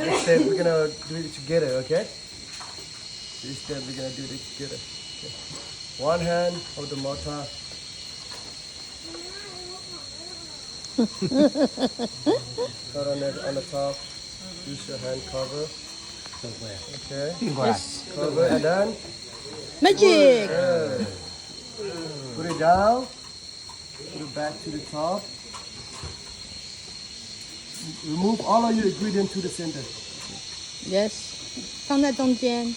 This step we're gonna do it together, okay? This step we're gonna do it together. Okay. One hand hold the mortar. Cut on the top. Use your hand cover. Okay. Yes. Cover and then Magic. put it down. Put it back to the top. Remove all of your ingredients to the center. Yes. 放在中间。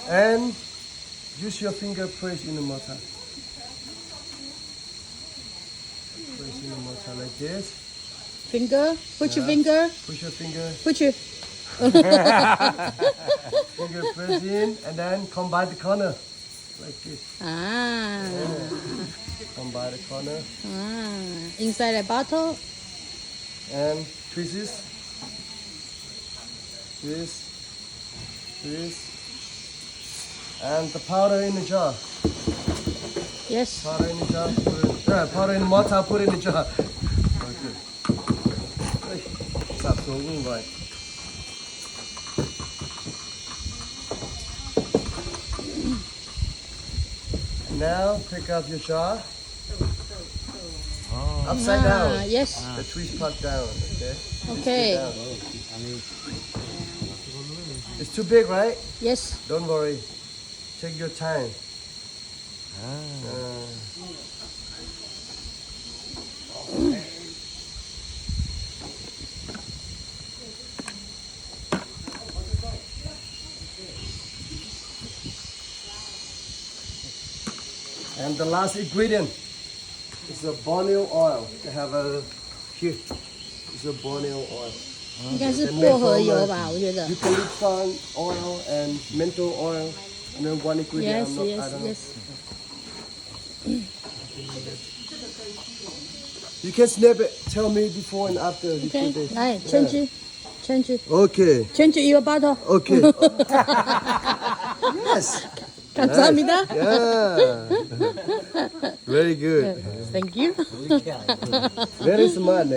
And use your finger press in the mortar. Press in the mortar like this. Finger. Put your finger. Push your finger. Put your. Finger press in and then come by the corner. Like this. Ah. Come by the corner. Ah. Inside a bottle. And twist this. Twist. Twist. And the powder in the jar. Yes. Powder in the jar. Powder in the mortar, put in the jar. Okay. Sắp xuống như vậy. Now pick up your jar. Upside down. Yes. The twist part down. Okay. Okay. Down. It's too big, right? Yes. Don't worry. Take your time. And the last ingredient is the borneo oil. They have a here. It's a borneo oil. 应该是薄荷油吧，我觉得。 Eucalyptus oil and menthol oil. And then one ingredient. Yes, I yes, don't know. yes. You can snap it. Tell me before and after you Okay. put this. 来，change, change, Okay. change your bottle. Okay. Yes. 감사합니다. Yeah. Very good. Thank you. Very smart.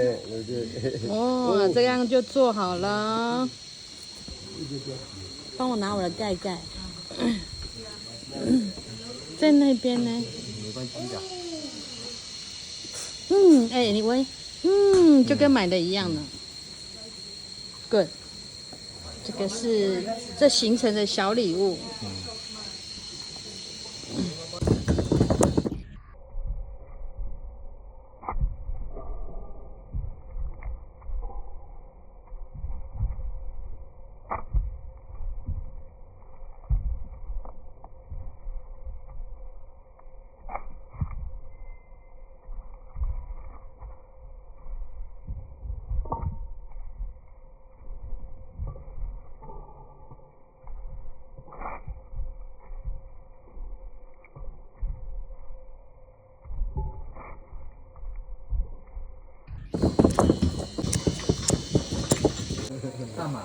哦，这样就做好了。帮我拿我的盖盖。在那边呢。没关系的。嗯，哎，你闻，就跟买的一样的。Good。这个是这行程的小礼物。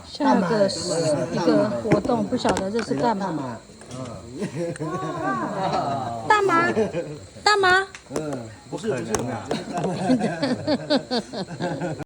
下个一个活动，不晓得这是干嘛？大麻，大麻。不可能啊！